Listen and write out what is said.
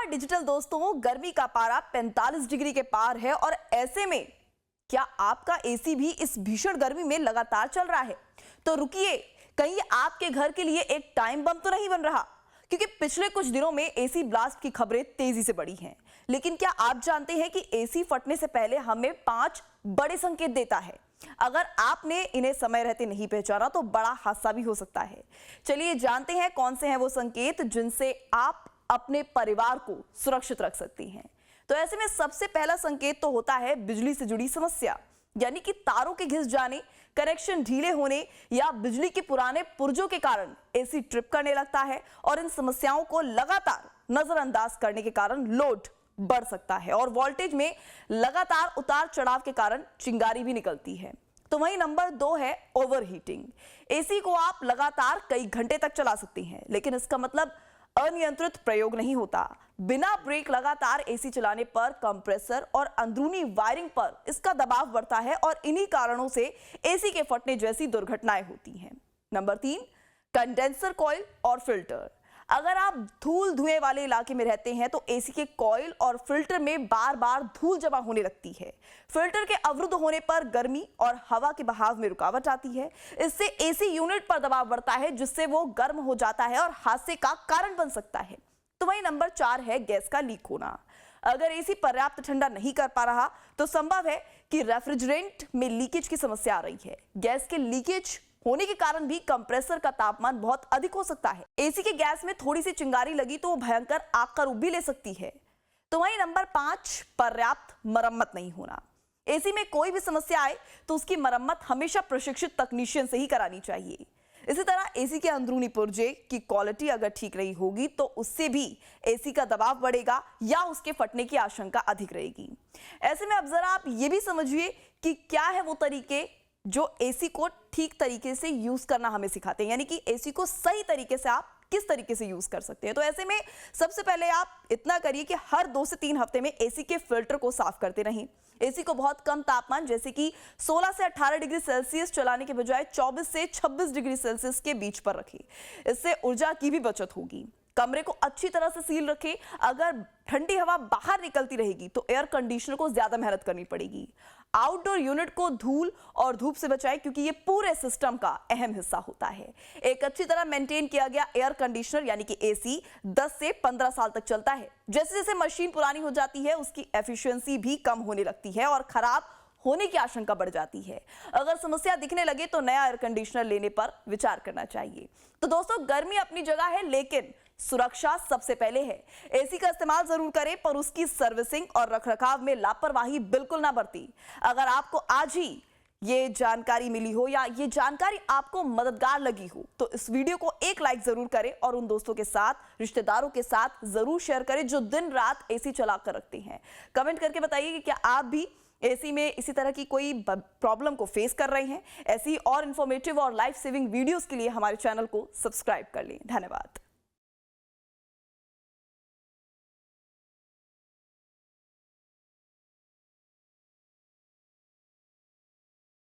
Digital दोस्तों, गर्मी का पारा 45 डिग्री के पार है और ऐसे में क्या आपका एसी भी इस भीषण गर्मी में लगातार चल रहा है? तो रुकिए, कहीं आपके घर के लिए एक टाइम बम तो नहीं बन रहा? क्योंकि पिछले कुछ दिनों में एसी ब्लास्ट की खबरें तेजी से बढ़ी हैं। लेकिन क्या आप जानते हैं कि एसी फटने से पहले हमें 5 बड़े संकेत देता है? अगर आपने इन्हें समय रहते नहीं पहचाना तो बड़ा हादसा भी हो सकता है। चलिए जानते हैं कौन से हैं वो संकेत जिनसे आप अपने परिवार को सुरक्षित रख सकती हैं। तो ऐसे में सबसे पहला संकेत तो होता है बिजली से जुड़ी समस्या, यानी कि तारों के घिस जाने, कनेक्शन ढीले होने या बिजली के पुराने पुर्जों के कारण एसी ट्रिप करने लगता है और इन समस्याओं को लगातार नजरअंदाज करने के कारण लोड बढ़ सकता है और वोल्टेज में लगातार उतार चढ़ाव के कारण चिंगारी भी निकलती है। तो वहीं नंबर 2 है ओवरहीटिंग। एसी को आप लगातार कई घंटे तक चला सकती हैं, लेकिन इसका मतलब अनियंत्रित प्रयोग नहीं होता। बिना ब्रेक लगातार एसी चलाने पर कंप्रेसर और अंदरूनी वायरिंग पर इसका दबाव बढ़ता है और इन्हीं कारणों से एसी के फटने जैसी दुर्घटनाएं होती हैं। नंबर 3, कंडेंसर कॉइल और फिल्टर। अगर आप धूल धुएं वाले इलाके में रहते हैं तो एसी के कॉइल और फिल्टर में बार बार धूल जमा होने लगती है। फिल्टर के अवरुद्ध होने पर गर्मी और हवा के बहाव में रुकावट आती है। इससे एसी यूनिट पर दबाव बढ़ता है, जिससे वो गर्म हो जाता है और हादसे का कारण बन सकता है। तो वहीं नंबर 4 है गैस का लीक होना। अगर एसी पर्याप्त ठंडा नहीं कर पा रहा तो संभव है कि रेफ्रिजरेंट में लीकेज की समस्या आ रही है। गैस के लीकेज होने के कारण भी कंप्रेसर का तापमान बहुत अधिक हो सकता है। एसी के गैस में थोड़ी सी चिंगारी लगी तो वो भयंकर आग का रूप भी ले सकती है। तो वहीं नंबर 5, पर्याप्त मरम्मत नहीं होना। एसी में कोई भी समस्या आए तो उसकी मरम्मत हमेशा प्रशिक्षित तकनीशियन से ही करानी चाहिए। इसी तरह एसी के अंदरूनी पुर्जे की क्वालिटी अगर ठीक नहीं होगी तो उससे भी एसी का दबाव बढ़ेगा या उसके फटने की आशंका अधिक रहेगी। ऐसे में अब जरा आप ये भी समझिए कि क्या है वो तरीके जो एसी को ठीक तरीके से यूज करना हमें सिखाते हैं, यानी कि एसी को सही तरीके से आप किस तरीके से यूज कर सकते हैं। तो ऐसे में सबसे पहले आप इतना करिए कि हर 2 से 3 हफ्ते में एसी के फिल्टर को साफ करते रहें। एसी को बहुत कम तापमान जैसे कि 16 से 18 डिग्री सेल्सियस चलाने के बजाय 24 से 26 डिग्री सेल्सियस के बीच पर रखें। इससे ऊर्जा की भी बचत होगी। कमरे को अच्छी तरह से सील रखें। अगर ठंडी हवा बाहर निकलती रहेगी तो एयर कंडीशनर को ज्यादा मेहनत करनी पड़ेगी। आउटडोर यूनिट को धूल और धूप से बचाएं, क्योंकि ये पूरे सिस्टम का अहम हिस्सा होता है। एक अच्छी तरह मेंटेन किया गया एयर कंडीशनर यानी कि एसी 10 से 15 साल तक चलता है। जैसे जैसे मशीन पुरानी हो जाती है उसकी एफिशिएंसी भी कम होने लगती है और खराब होने की आशंका बढ़ जाती है। अगर समस्या दिखने लगे तो नया एयर कंडीशनर लेने पर विचार करना चाहिए। तो दोस्तों, गर्मी अपनी जगह है लेकिन सुरक्षा सबसे पहले है। एसी का इस्तेमाल जरूर करें पर उसकी सर्विसिंग और रखरखाव में लापरवाही बिल्कुल ना बरती। अगर आपको आज ही ये जानकारी मिली हो या ये जानकारी आपको मददगार लगी हो तो इस वीडियो को एक लाइक जरूर करें और उन दोस्तों के साथ, रिश्तेदारों के साथ जरूर शेयर करें जो दिन रात एसी चला कर रखते हैं। कमेंट करके बताइए कि क्या आप भी एसी में इसी तरह की कोई प्रॉब्लम को फेस कर रहे हैं। ऐसी और इंफॉर्मेटिव और लाइफ सेविंग वीडियोस के लिए हमारे चैनल को सब्सक्राइब कर लें। धन्यवाद।